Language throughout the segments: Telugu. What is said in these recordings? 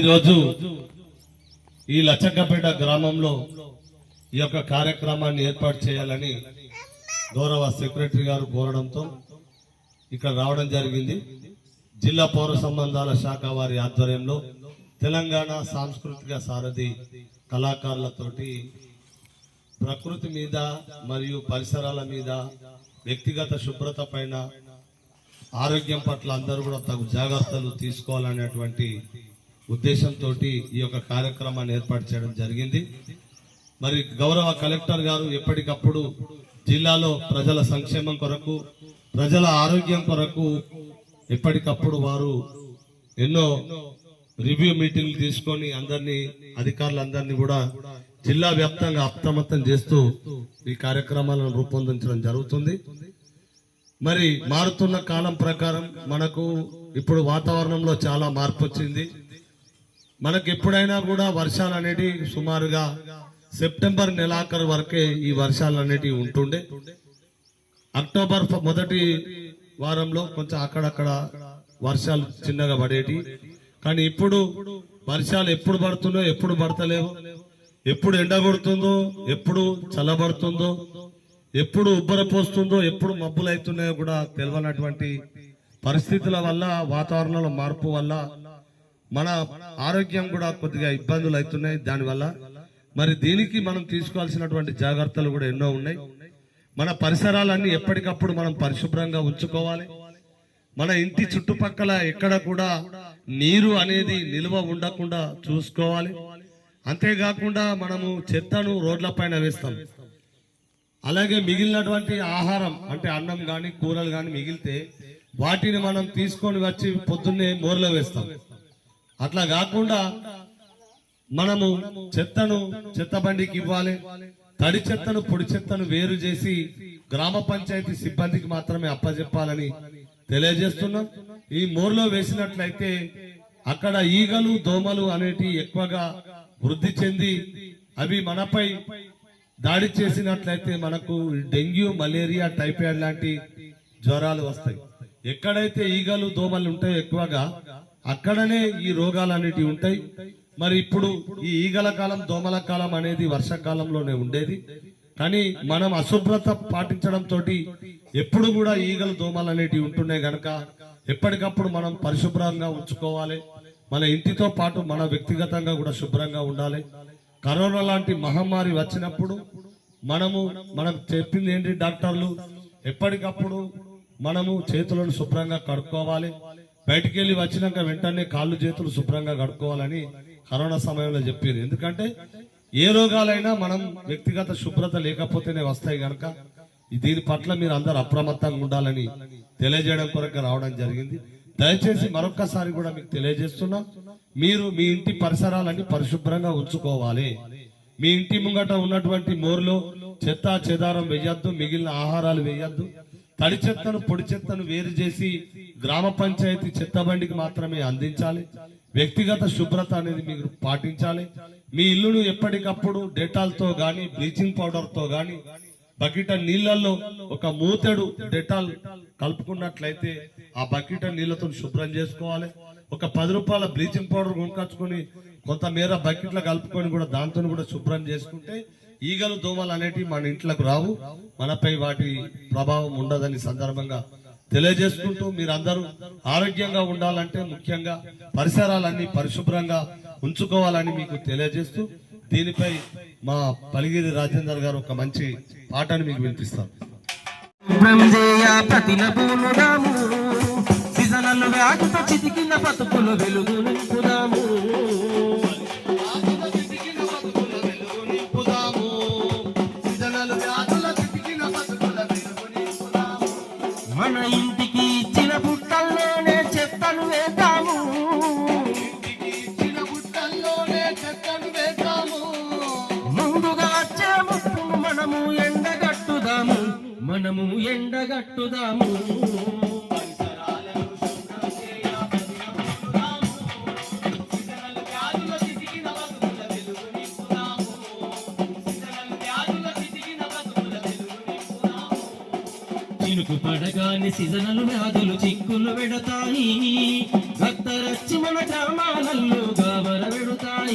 ఈరోజు ఈ లచ్చక్కపేట గ్రామంలో ఈ యొక్క కార్యక్రమాన్ని ఏర్పాటు చేయాలని గౌరవ సెక్రటరీ గారు కోరడంతో ఇక్కడ రావడం జరిగింది. జిల్లా పౌర సంబంధాల శాఖ వారి ఆధ్వర్యంలో తెలంగాణ సాంస్కృతిక సారథి కళాకారులతోటి ప్రకృతి మీద మరియు పరిసరాల మీద వ్యక్తిగత శుభ్రత పైన ఆరోగ్యం పట్ల అందరూ కూడా తగు జాగ్రత్తలు తీసుకోవాలనేటువంటి ఉద్దేశంతో ఈ యొక్క కార్యక్రమాన్ని ఏర్పాటు చేయడం జరిగింది. మరి గౌరవ కలెక్టర్ గారు ఎప్పటికప్పుడు జిల్లాలో ప్రజల సంక్షేమం కొరకు, ప్రజల ఆరోగ్యం కొరకు ఎప్పటికప్పుడు వారు ఎన్నో రివ్యూ మీటింగ్లు తీసుకొని అధికారులందరినీ కూడా జిల్లా వ్యాప్తంగా అప్రమత్తం చేస్తూ ఈ కార్యక్రమాలను రూపొందించడం జరుగుతుంది. మరి మారుతున్న కాలం ప్రకారం మనకు ఇప్పుడు వాతావరణంలో చాలా మార్పు వచ్చింది. మనకు ఎప్పుడైనా కూడా వర్షాలు అనేటివి సుమారుగా సెప్టెంబర్ నెలాఖరు వరకే ఈ వర్షాలు అనేటివి ఉంటుండే. అక్టోబర్ మొదటి వారంలో కొంచెం అక్కడక్కడ వర్షాలు చిన్నగా పడేటి. కానీ ఇప్పుడు వర్షాలు ఎప్పుడు పడుతున్నాయో ఎప్పుడు పడతలేవు, ఎప్పుడు ఎండ కొడుతుందో ఎప్పుడు చల్లబడుతుందో, ఎప్పుడు ఉబ్బర పోస్తుందో ఎప్పుడు మబ్బులు అవుతున్నాయో కూడా తెలియనటువంటి పరిస్థితుల వల్ల, వాతావరణంలో మార్పు వల్ల మన ఆరోగ్యం కూడా కొద్దిగా ఇబ్బందులు అవుతున్నాయి. దానివల్ల మరి దీనికి మనం తీసుకోవాల్సినటువంటి జాగ్రత్తలు కూడా ఎన్నో ఉన్నాయి. మన పరిసరాలన్నీ ఎప్పటికప్పుడు మనం పరిశుభ్రంగా ఉంచుకోవాలి. మన ఇంటి చుట్టుపక్కల ఎక్కడ కూడా నీరు అనేది నిల్వ ఉండకుండా చూసుకోవాలి. అంతేకాకుండా మనము చెత్తను రోడ్ల పైన వేస్తాం. అలాగే మిగిలినటువంటి ఆహారం అంటే అన్నం గాని కూరలు గాని మిగిలితే వాటిని మనం తీసుకొని వచ్చి పొద్దున్నే మోర్లో వేస్తాం. అట్లా కాకుండా మనము చెత్తను చెత్త బండికి ఇవ్వాలి. తడి చెత్తను పొడి చెత్తను వేరు చేసి గ్రామ పంచాయతీ సిబ్బందికి మాత్రమే అప్పజెప్పాలని తెలియజేస్తున్నాం. ఈ మోర్లో వేసినట్లయితే అక్కడ ఈగలు దోమలు అనేటి ఎక్కువగా వృద్ధి చెంది అవి మనపై దాడి చేసినట్లయితే మనకు డెంగ్యూ, మలేరియా, టైఫాయిడ్ లాంటి జ్వరాలు వస్తాయి. ఎక్కడైతే ఈగలు దోమలు ఉంటాయో ఎక్కువగా అక్కడనే ఈ రోగాలు అనేటివి ఉంటాయి. మరి ఇప్పుడు ఈ ఈగల కాలం, దోమల కాలం అనేది వర్షాకాలంలోనే ఉండేది. కానీ మనం అశుభ్రత పాటించడం తోటి ఎప్పుడు కూడా ఈగలు దోమలు అనేటివి ఉంటున్నాయి గనక ఎప్పటికప్పుడు మనం పరిశుభ్రంగా ఉంచుకోవాలి. మన ఇంటితో పాటు మన వ్యక్తిగతంగా కూడా శుభ్రంగా ఉండాలి. కరోనా లాంటి మహమ్మారి వచ్చినప్పుడు మనకు చెప్పింది ఏంటి డాక్టర్లు, ఎప్పటికప్పుడు మనము చేతులను శుభ్రంగా కడుక్కోవాలి. బయటికి వెళ్ళి వచ్చినాక వెంటనే కాళ్ళు చేతులు శుభ్రంగా కడుక్కోవాలని కరోనా సమయంలో చెప్పారు. ఎందుకంటే ఏ రోగాలైనా మనం వ్యక్తిగత శుభ్రత లేకపోతేనే వస్తాయి గనక దీని పట్ల మీరు అందరు అప్రమత్తంగా ఉండాలని తెలియజేయడం కొరకు రావడం జరిగింది. దయచేసి మరొక్కసారి కూడా మీకు తెలియజేస్తున్నాం, మీరు మీ ఇంటి పరిసరాలన్నీ పరిశుభ్రంగా ఉంచుకోవాలి. మీ ఇంటి ముంగట ఉన్నటువంటి మోర్లో చెత్త చెదారం వేయద్దు, మిగిలిన ఆహారాలు వేయద్దు. తడి చెత్తను పొడి చెత్తను వేరు చేసి గ్రామ పంచాయతీ చెత్త బండికి మాత్రమే అందించాలి. వ్యక్తిగత శుభ్రత అనేది మీరు పాటించాలి. మీ ఇల్లును ఎప్పటికప్పుడు డెటాల్ తో గాని, బ్లీచింగ్ పౌడర్ తో గాని, బకెట్ నీళ్లలో ఒక మూతెడు డెటాల్ కలుపుకున్నట్లయితే ఆ బకెట్ నీళ్లతో శుభ్రం చేసుకోవాలి. ఒక 10 రూపాయల బ్లీచింగ్ పౌడర్ కొనుకొచ్చుకొని కొంతమేర బకెట్ల కలుపుకొని కూడా దాంతో కూడా శుభ్రం చేసుకుంటే ఈగలు దోమలు అనేటివి మన ఇంట్లోకి రావు, మనపై వాటి ప్రభావం ఉండదని సందర్భంగా తెలియజేసుకుంటూ మీరందరూ ఆరోగ్యంగా ఉండాలంటే ముఖ్యంగా పరిసరాలన్నీ పరిశుభ్రంగా ఉంచుకోవాలని మీకు తెలియజేస్తూ దీనిపై మా పలిగిరి రాజేందర్ గారు ఒక మంచి పాటను మీకు వినిపిస్తారు. మన ఇంటికి ఇచ్చిన బుట్టల్లోనే చెత్తను వేద్దాము, ముందుగా వచ్చే ముప్పును మనము ఎండగట్టుదాము. చినుకు పడగాని సీజనల్ వ్యాధులు చిక్కులు పెడతాయి. భక్తరచ్చి మన గ్రామాలలో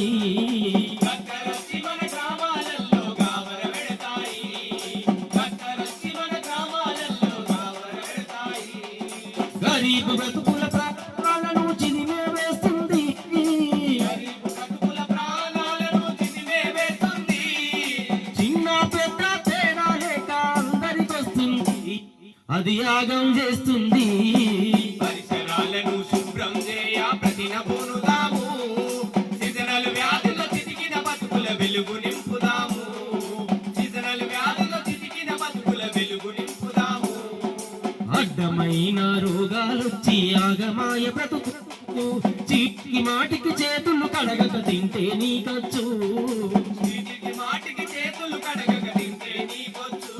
పెడతాయి. కక్కరొచ్చి మన గ్రామాలలో గావర పెడతాయి. కక్కరొచ్చి మన గ్రామాలలో గావర పెడతాయి. గరీబు బ్రతుకుల ప్రాణాలను చిదిమే వేస్తుంది. గరీబు బ్రతుకుల ప్రాణాలను చిదిమే వేస్తుంది. చిన్న పెద్ద తేడా లేక అందరికొస్తుంది, అది యాగం చేస్తుంది. పరిసరాలను శుభ్రం చేయ ప్రతినబూనుదాము. సీజనల్ వ్యాధుల చితికిన బతుకుల వెలుగు నింపుదాము. సీజనల్ వ్యాధుల చితికిన బతుకుల వెలుగు నింపుదాము. అడ్డమైన రోగాలొచ్చి ఆగమాయ బ్రతుకు, చీటికి మాటికి చేతులు కడగక తింటే నీకొచ్చు. చీటికి మాటికి చేతులు కడగక తింటే నీకొచ్చు.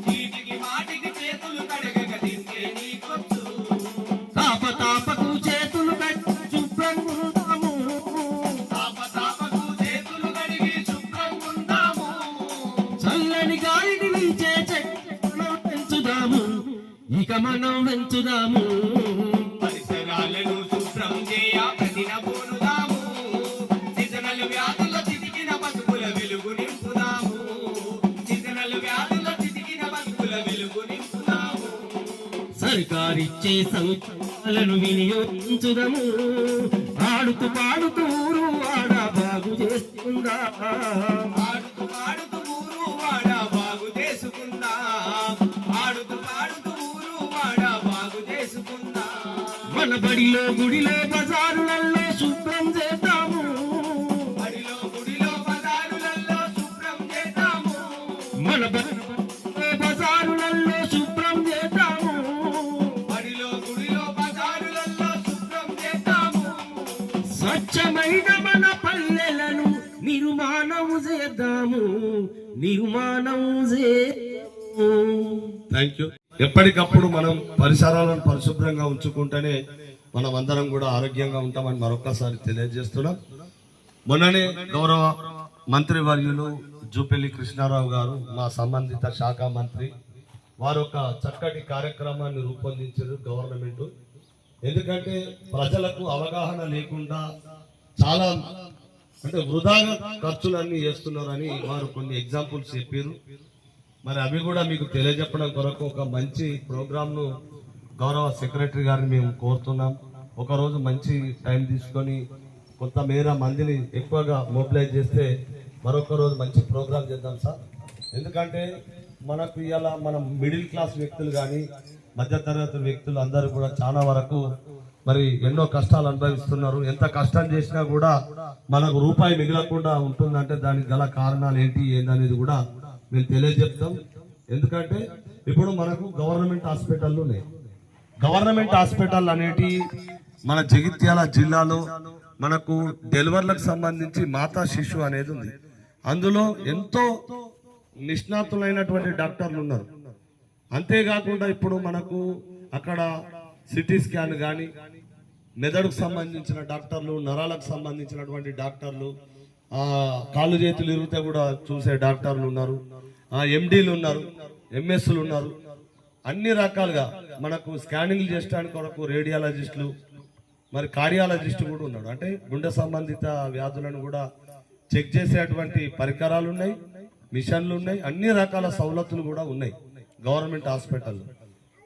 చీటికి మాటికి చేతులు కడగక తింటే నీకొచ్చు. తాపకు చేతులు కట్టి శుభ్రంగా ఉందాము. తాపకు చేతులు కడిగి శుభ్రంగా ఉందాము. చల్లని గాలిని వీచే చెట్లను పెంచుదాము, ఇక మనం పెంచుదాము. పరిసరాలను శుభ్రం చేయ ప్రతినబూనుదాము. సీజనల్ వ్యాధుల చితికిన బతుకుల వెలుగు నింపుదాము. సీజనల్ వ్యాధుల చితికిన బతుకుల వెలుగు నింపుదాము. సర్కారిచ్చే సౌకర్యాలను వినియోగించుదాము. ఆడుతూ పాడుతూ ఊరు వాడ బాగు చేస్తుందా. ఆడుతూ పాడుతూ ఊరు వాడ బాగు చేసుకుందా. ఆడుతూ పాడుతూ ఊరు వాడ బాగు చేసుకుందా. మన బడిలో గుడిలో బజారులలో శుభ్రం చేద్దాము. బడిలో గుడిలో బజారులలో శుభ్రం చేద్దాము. మన బజారులలో శుభ్రం చేద్దాము. బడిలో గుడిలో బజారులలో శుభ్రం చేద్దాము. స్వచ్ఛమైన మన పల్లెలను నిర్మాణం చేద్దాము, నిర్మాణం చేద్దాము. Thank you. ఎప్పటికప్పుడు మనం పరిసరాలను పరిశుభ్రంగా ఉంచుకుంటేనే మనం అందరం కూడా ఆరోగ్యంగా ఉంటామని మరొకసారి తెలియజేస్తున్నాం. మొన్ననే గౌరవ మంత్రి వర్యులు జూపల్లి కృష్ణారావు గారు, మా సంబంధిత శాఖ మంత్రి, వారు ఒక చక్కటి కార్యక్రమాన్ని రూపొందించారు గవర్నమెంట్. ఎందుకంటే ప్రజలకు అవగాహన లేకుండా చాలా అంటే వృధాగా ఖర్చులన్నీ చేస్తున్నారని వారు కొన్ని ఎగ్జాంపుల్స్ చెప్పారు. మరి అవి కూడా మీకు తెలియజెప్పడం కొరకు ఒక మంచి ప్రోగ్రామ్ను గౌరవ సెక్రటరీ గారిని మేము కోరుతున్నాం. ఒకరోజు మంచి టైం తీసుకొని కొంత మేర మందిని ఎక్కువగా మొబిలైజ్ చేస్తే మరొక రోజు మంచి ప్రోగ్రామ్ చేద్దాం సార్. ఎందుకంటే మనకు ఇలా మనం మిడిల్ క్లాస్ వ్యక్తులు కానీ మధ్యతరగతి వ్యక్తులు అందరూ కూడా చాలా వరకు మరి ఎన్నో కష్టాలు అనుభవిస్తున్నారు. ఎంత కష్టం చేసినా కూడా మనకు రూపాయి మిగలకుండా ఉంటుందంటే దానికి గల కారణాలు ఏంటనేది కూడా మేము తెలియజెప్తాం. ఎందుకంటే ఇప్పుడు మనకు గవర్నమెంట్ హాస్పిటల్ ఉన్నాయి. గవర్నమెంట్ హాస్పిటల్ అనేటి మన జగిత్యాల జిల్లాలో మనకు డెలివర్లకు సంబంధించి మాతా శిశు అనేది ఉంది. అందులో ఎంతో నిష్ణాతులైనటువంటి డాక్టర్లు ఉన్నారు. అంతేకాకుండా ఇప్పుడు మనకు అక్కడ సిటీ స్కాన్ కానీ మెదడుకు సంబంధించిన డాక్టర్లు, నరాలకు సంబంధించినటువంటి డాక్టర్లు, కాళ్ళు చేతులు ఇరిగితే కూడా చూసే డాక్టర్లు ఉన్నారు, ఎండీలు ఉన్నారు, ఎంఎస్లు ఉన్నారు. అన్ని రకాలుగా మనకు స్కానింగ్లు చేయడానికి కొరకు రేడియాలజిస్టులు, మరి కార్డియాలజిస్ట్ కూడా ఉన్నాడు. అంటే గుండె సంబంధిత వ్యాధులను కూడా చెక్ చేసేటువంటి పరికరాలు ఉన్నాయి, మిషన్లు ఉన్నాయి, అన్ని రకాల సౌలతులు కూడా ఉన్నాయి గవర్నమెంట్ హాస్పిటల్లో.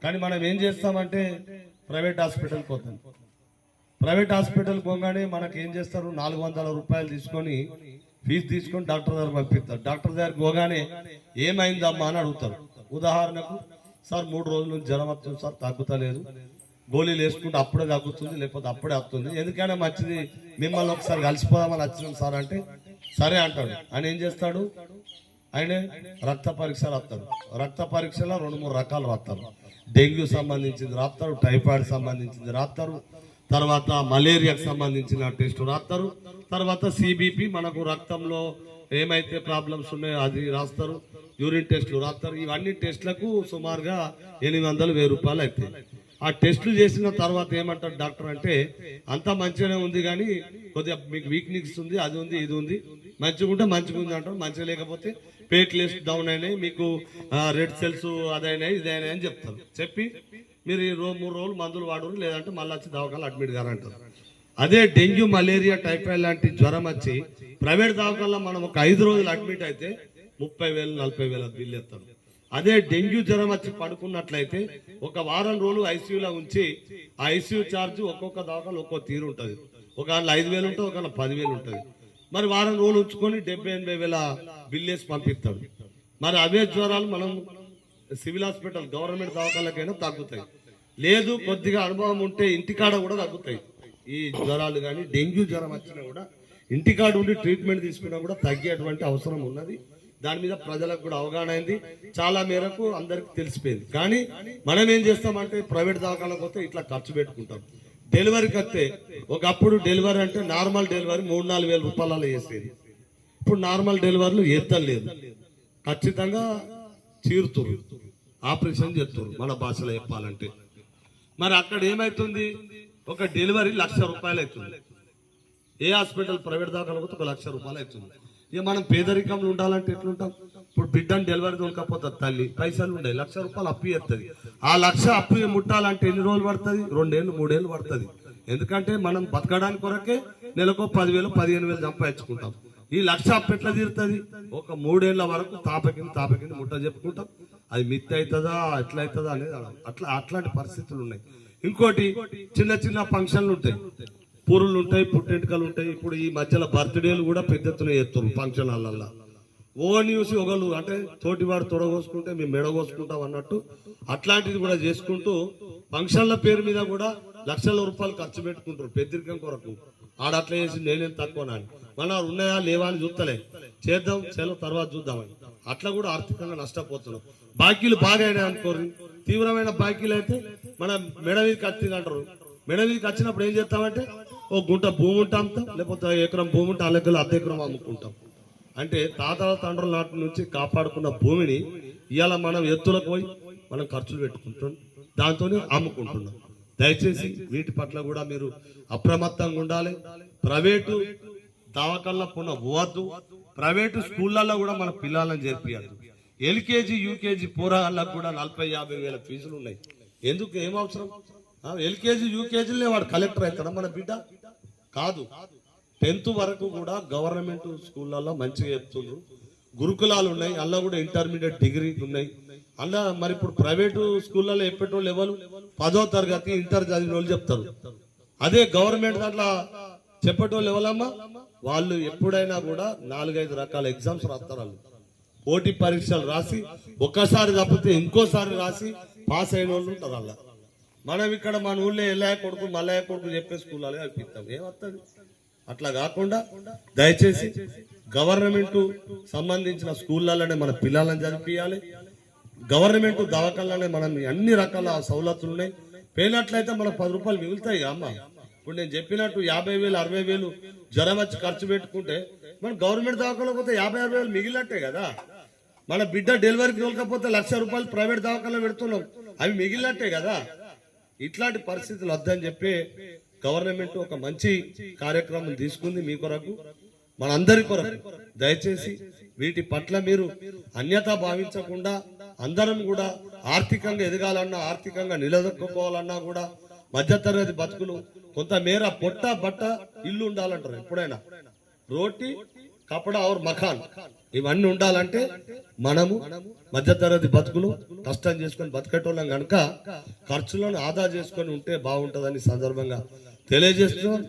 కానీ మనం ఏం చేస్తామంటే ప్రైవేట్ హాస్పిటల్కి పోతాం. ప్రైవేట్ హాస్పిటల్ పోగానే మనకి ఏం చేస్తారు, 400 రూపాయలు తీసుకొని ఫీజు తీసుకొని డాక్టర్ దగ్గర పంపిస్తారు. డాక్టర్ దగ్గరికి పోగానే ఏమైందమ్మా అని అడుగుతారు. ఉదాహరణకు, సార్ 3 రోజుల నుంచి జ్వరం వస్తుంది సార్, తగ్గుతలేదు, గోళీలు వేసుకుంటే అప్పుడే తగ్గుతుంది, లేకపోతే అప్పుడే వస్తుంది, ఎందుకైనా మంచిది మిమ్మల్ని ఒకసారి కలిసిపోదామని వచ్చినాం సార్ అంటే సరే అంటాడు. ఆయన ఏం చేస్తాడు, ఆయన రక్త పరీక్షలు రాస్తాడు. రక్త పరీక్షలో 2-3 రకాలు రాస్తారు. డెంగ్యూ సంబంధించింది రాస్తారు, టైఫాయిడ్ సంబంధించింది రాస్తారు, తర్వాత మలేరియాకు సంబంధించిన టెస్ట్ రాస్తారు, తర్వాత సిబిపి మనకు రక్తంలో ఏమైతే ప్రాబ్లమ్స్ ఉన్నాయో అది రాస్తారు, యూరిన్ టెస్ట్లు రాస్తారు. ఇవన్నీ టెస్ట్లకు సుమారుగా 800-1000 రూపాయలు అవుతాయి. ఆ టెస్టులు చేసిన తర్వాత ఏమంటారు డాక్టర్ అంటే, అంతా మంచిగానే ఉంది కానీ కొద్దిగా మీకు వీక్నెస్ ఉంది, అది ఉంది, ఇది ఉంది, మంచిగా ఉంటే మంచిగా ఉంది అంటారు, మంచిగా లేకపోతే ప్లేట్లెట్స్ డౌన్ అయినాయి, మీకు రెడ్ సెల్స్ అదైనాయి, ఇదైనాయి అని చెప్తారు. చెప్పి మీరు 3 రోజులు మందులు వాడరు, లేదంటే మళ్ళీ వచ్చి దవాఖానలో అడ్మిట్ గారు అంటారు. అదే డెంగ్యూ మలేరియా టైఫాయిడ్ లాంటి జ్వరం వచ్చి ప్రైవేట్ దవాఖానలో మనం ఒక 5 రోజులు అడ్మిట్ అయితే 30,000 40,000 బిల్లు ఎత్తాం. అదే డెంగ్యూ జ్వరం వచ్చి పడుకున్నట్లయితే ఒక వారం రోజులు ఐసీయూలో ఉంచి ఆ ఐసీయూ ఛార్జ్ ఒక్కొక్క దవాఖాన ఒక్కో తీరు ఉంటుంది. ఒక 5,000 ఉంటుంది, ఒక 10,000 ఉంటుంది. మరి వారం రోజులు ఉంచుకొని 70,000-80,000 బిల్లు వేసి పంపిస్తాడు. మరి అవే జ్వరాలు మనం సివిల్ హాస్పిటల్ గవర్నమెంట్ దవాఖానలకైనా తగ్గుతాయి. లేదు కొద్దిగా అనుభవం ఉంటే ఇంటికాడ కూడా తగ్గుతాయి. ఈ జ్వరాలు కానీ డెంగ్యూ జ్వరం వచ్చినా కూడా ఇంటికాడ ఉండి ట్రీట్మెంట్ తీసుకున్నా కూడా తగ్గేటువంటి అవసరం ఉన్నది. దాని మీద ప్రజలకు కూడా అవగాహన అయింది, చాలా మేరకు అందరికి తెలిసిపోయింది. కానీ మనం ఏం చేస్తామంటే ప్రైవేట్ దవాఖానకు పోతే ఇట్లా ఖర్చు పెట్టుకుంటాం. డెలివరీకి వస్తే ఒకప్పుడు డెలివరీ అంటే నార్మల్ డెలివరీ 3-4 వేల రూపాయలలో చేసేది. ఇప్పుడు నార్మల్ డెలివరీలు లేదు, ఖచ్చితంగా చీరుతురు, ఆపరేషన్ చేస్తారు మన భాషలో చెప్పాలంటే. మరి అక్కడ ఏమైతుంది, ఒక డెలివరీ 1,00,000 రూపాయలు అవుతుంది. ఏ హాస్పిటల్ ప్రైవేట్ దవాఖానకు పోతే 1,00,000 రూపాయలు అవుతుంది. ఇక మనం పేదరికంలో ఉండాలంటే ఎట్లుంటాం? ఇప్పుడు బిడ్డను డెలివరీ దొరకపోతుంది, తల్లి పైసలు ఉన్నాయి, 1,00,000 రూపాయలు అప్పు చేస్తుంది. ఆ 1,00,000 అప్పు ముట్టాలంటే ఎన్ని రోజులు పడుతుంది? 2 ఏళ్ళు 3 ఏళ్ళు పడుతుంది. ఎందుకంటే మనం బతకడానికి కొరకే నెలకు 10,000 15,000 సంపాదించుకుంటాం. ఈ 1,00,000 అప్పు ఎట్లా తీరుతుంది? ఒక 3 ఏళ్ల వరకు తాపకింది ముట్ట చెప్పుకుంటాం. అది మిత్ అవుతుందా ఎట్లా అవుతుందా అనేది అట్లాంటి పరిస్థితులు ఉన్నాయి. ఇంకోటి చిన్న చిన్న ఫంక్షన్లు ఉంటాయి, పూరులు ఉంటాయి, పుట్టెంటుకలు ఉంటాయి. ఇప్పుడు ఈ మధ్యలో బర్త్డేలు కూడా పెద్ద ఎత్తున చేస్తారు ఫంక్షన్ హాల్లో. ఓ న్యూస్ ఒకళ్ళు అంటే తోటివాడు తొడగోసుకుంటే మేము మెడగోసుకుంటాం అన్నట్టు అట్లాంటిది కూడా చేసుకుంటూ ఫంక్షన్ల పేరు మీద కూడా లక్షల రూపాయలు ఖర్చు పెట్టుకుంటారు పెద్దరికం కొరకు. ఆడట్లా చేసి నేనేం తక్కువనాని, మన ఉన్నాయా లేవా అని చూస్తలే, చేద్దాం సెలవు తర్వాత చూద్దామని అట్లా కూడా ఆర్థికంగా నష్టపోతున్నాం. బాకీలు బాగా అయినాయి అనుకోరు, తీవ్రమైన బాకీలు అయితే మన మెడ మీదకి వచ్చింది అంటారు. మెడ మీదకి వచ్చినప్పుడు ఏం చేస్తామంటే ఓ గుంట భూమి ఉంటాం, లేకపోతే ఎకరం భూమి ఉంటే అల్లెక్కలు 1/2 ఎకరం అమ్ముకుంటాం. అంటే తాతల తండ్రుల నాటి నుంచి కాపాడుకున్న భూమిని ఇవాళ మనం ఎత్తులకు పోయి మనం ఖర్చులు పెట్టుకుంటాం, దాంతో అమ్ముకుంటున్నాం. దయచేసి వీటి పట్ల కూడా మీరు అప్రమత్తంగా ఉండాలి. ప్రైవేటు దవాఖానలో పోవద్దు, ప్రైవేటు స్కూళ్ళల్లో కూడా మన పిల్లలను చేర్పియద్దు. ఎల్కేజీ యూకేజీ పోరాళ్ళకు కూడా 40-50 వేల ఫీజులు ఉన్నాయి. ఎందుకు, ఏం అవసరం? ఎల్కేజీ యూకేజీలే వాడు కలెక్టర్ అవుతాడా మన బిడ్డ? కాదు. 10th వరకు కూడా గవర్నమెంట్ స్కూళ్ళల్లో మంచిగా చెప్తున్నారు. గురుకులాలు ఉన్నాయి, అందులో కూడా ఇంటర్మీడియట్ డిగ్రీ ఉన్నాయి. అందులో మరి ఇప్పుడు ప్రైవేటు స్కూళ్ళల్లో చెప్పేటోళ్ళు ఎవరు? 10వ తరగతి ఇంటర్ చదివిన వాళ్ళు చెప్తారు. అదే గవర్నమెంట్ దాంట్లో చెప్పేటోళ్ళు ఎవరమ్మా? వాళ్ళు ఎప్పుడైనా కూడా 4-5 రకాల ఎగ్జామ్స్ రాస్తారు. వాళ్ళు పోటీ పరీక్షలు రాసి ఒక్కసారి తప్పితే ఇంకోసారి రాసి పాస్ అయిన వాళ్ళు ఉంటారు. అలా మనం ఇక్కడ మన ఊళ్ళో ఎల్లయ్య కొడుకు మల్లయ్య కొడుకు చెప్పే స్కూళ్ళలో అనిపిస్తాం, ఏమవుతుంది? అట్లా కాకుండా దయచేసి గవర్నమెంట్ సంబంధించిన స్కూళ్ళలోనే మన పిల్లలను చదివించాలి. గవర్నమెంట్ దవాఖానలోనే మనం అన్ని రకాల సౌలతులు ఉన్నాయి. పోయినట్లయితే మనకు 10 రూపాయలు మిగులుతాయి అమ్మ. ఇప్పుడు నేను చెప్పినట్టు 50,000 60,000 జ్వరం వచ్చి ఖర్చు పెట్టుకుంటే మనం గవర్నమెంట్ దవాఖానలో పోతే 50-60,000 మిగిలినట్టే కదా. మన బిడ్డ డెలివరీకి వెళ్ళకపోతే 1,00,000 రూపాయలు ప్రైవేట్ దవాఖానలో పెడుతున్నాం, అవి మిగిలినట్టే కదా. ఇట్లాంటి పరిస్థితులు వద్దని చెప్పి గవర్నమెంట్ ఒక మంచి కార్యక్రమం తీసుకుంది మీ కొరకు, మనందరి కొరకు. దయచేసి వీటి పట్ల మీరు అన్యత భావించకుండా అందరం కూడా ఆర్థికంగా ఎదగాలన్నా, ఆర్థికంగా నిలదొక్కుకోవాలన్నా కూడా మధ్యతరగతి బతుకులు కొంతమేర పొట్ట బట్ట ఇల్లు ఉండాలంటారు. ఎప్పుడైనా రోటీ కపడా और మఖాన్ ఇవన్నీ ఉండాలంటే మనము మధ్యతరగతి బతుకులు కష్టం చేసుకొని బతికేటోళ్ళం కనుక ఖర్చులను ఆదా చేసుకొని ఉంటే బాగుంటుందని సందర్భంగా తెలియజేస్తున్నాం.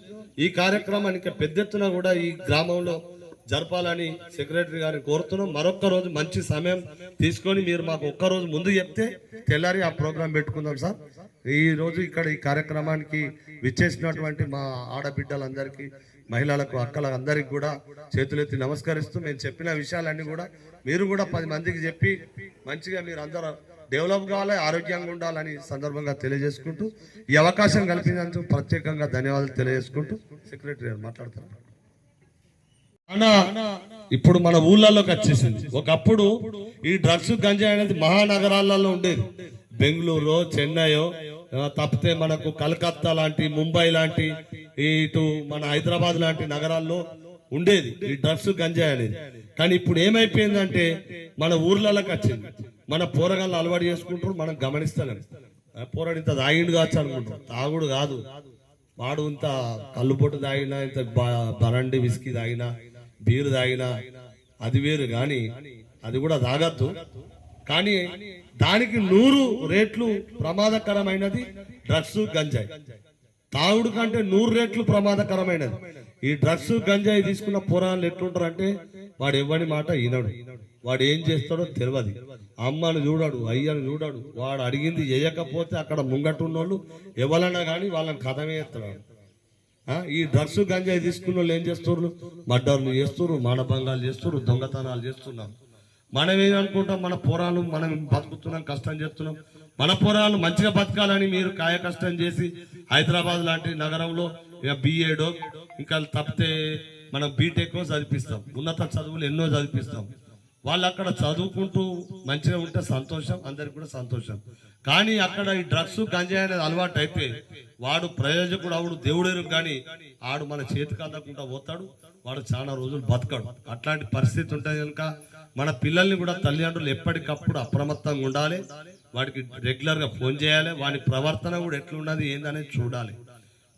ఈ కార్యక్రమానికి పెద్ద ఎత్తున కూడా ఈ గ్రామంలో జరపాలని సెక్రటరీ గారిని కోరుతున్నాం. మరొక్క రోజు మంచి సమయం తీసుకొని మీరు మాకు ఒక్కరోజు ముందు చెప్తే తెల్లారి ఆ ప్రోగ్రాం పెట్టుకుందాం సార్. ఈ రోజు ఇక్కడ ఈ కార్యక్రమానికి విచ్చేసినటువంటి మా ఆడబిడ్డలందరికీ, మహిళలకు, అక్కలకు అందరికి కూడా చేతులెత్తి నమస్కరిస్తూ మేము చెప్పిన విషయాలన్నీ కూడా మీరు కూడా 10 మందికి చెప్పి మంచిగా మీరు అందరూ డెవలప్ కావాలి, ఆరోగ్యంగా ఉండాలని సందర్భంగా తెలియజేసుకుంటూ ఈ అవకాశం కల్పించినందుకు ప్రత్యేకంగా ధన్యవాదాలు తెలియజేసుకుంటూ సెక్రటరీ గారు మాట్లాడతారు. ఇప్పుడు మన ఊళ్ళలోకి వచ్చేసింది. ఒకప్పుడు ఈ డ్రగ్స్ గంజాయి అనేది మహానగరాలలో ఉండేది. బెంగళూరు, చెన్నైయో తప్పితే మనకు కలకత్తా లాంటి, ముంబై లాంటి, ఇటు మన హైదరాబాద్ లాంటి నగరాల్లో ఉండేది ఈ డ్రగ్స్ గంజాయి అనేది. కానీ ఇప్పుడు ఏమైపోయిందంటే మన ఊర్లలోకి వచ్చింది. మన పోరగాళ్ళు అలవాటు చేసుకుంటారు, మనం గమనిస్తాం. పోరాడు ఇంత తాగిండు కావచ్చు అనుకుంటాం, తాగుడు కాదు. వాడు ఇంత కల్లుబొట్టు తాగినా ఇంత బరండి విస్కీ తాగినా బీరు తాగినా అది వేరు, కానీ అది కూడా తాగద్దు. కానీ దానికి 100 రెట్లు ప్రమాదకరమైనది డ్రగ్స్ గంజాయి. తాగుడు కంటే 100 రెట్లు ప్రమాదకరమైనది. ఈ డ్రగ్స్ గంజాయి తీసుకున్న పురాణాలు ఎట్లుంటారంటే వాడు ఎవరి మాట వినడు, వాడు ఏం చేస్తాడో తెలియదు. అమ్మను చూడాడు, అయ్యను చూడాడు. వాడు అడిగింది చేయకపోతే అక్కడ ముంగట్టున్నోళ్ళు ఎవరన్నా కానీ వాళ్ళని కథమే ఎత్తాడు. ఈ డ్రగ్స్ గంజాయి తీసుకున్న వాళ్ళు ఏం చేస్తున్నారు? మర్డర్లు చేస్తున్నారు, మానభంగాలు చేస్తున్నారు, దొంగతనాలు చేస్తున్నాం. మనం ఏమనుకుంటాం? మన పోరాలు మనం బతుకుతున్నాం, కష్టం చేస్తున్నాం. మన పోరాలు మంచిగా బతకాలని మీరు కాయ కష్టం చేసి హైదరాబాద్ లాంటి నగరంలో బిఏడో ఇంకా తప్పితే మనం బీటెక్ చదివిస్తాం, ఉన్నత చదువులు ఎన్నో చదివిస్తాం. వాళ్ళు అక్కడ చదువుకుంటూ మంచిగా ఉంటే సంతోషం, అందరికి కూడా సంతోషం. కానీ అక్కడ ఈ డ్రగ్స్ గంజాయి అనేది అలవాటు అయితే వాడు ప్రయోజకుడు అవుడు, దేవుడేరు, కానీ ఆడు మన చేతికి అందకుండా పోతాడు, వాడు చాలా రోజులు బతకడు. అట్లాంటి పరిస్థితి ఉంటుంది కనుక మన పిల్లల్ని కూడా తల్లిదండ్రులు ఎప్పటికప్పుడు అప్రమత్తంగా ఉండాలి. వాడికి రెగ్యులర్ గా ఫోన్ చేయాలి, వాడి ప్రవర్తన కూడా ఎట్లున్నది ఏందనేది చూడాలి.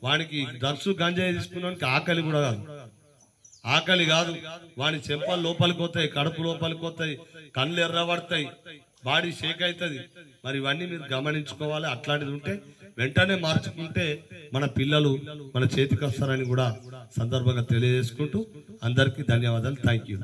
వాడికి డ్రగ్స్ గంజాయి తీసుకున్నానికి ఆకలి కూడా కాదు, ఆకలి కాదు, వాడి చెంపలు లోపలికి పోతాయి, కడుపు లోపలికి పోతాయి, కళ్ళు ఎర్రబడతాయి, బాడీ షేక్ అవుతుంది. మరి ఇవన్నీ మీరు గమనించుకోవాలి. అట్లాంటిది ఉంటే వెంటనే మార్చుకుంటే మన పిల్లలు మన చేతికి వస్తారని కూడా సందర్భంగా తెలియజేసుకుంటూ అందరికీ ధన్యవాదాలు. Thank you.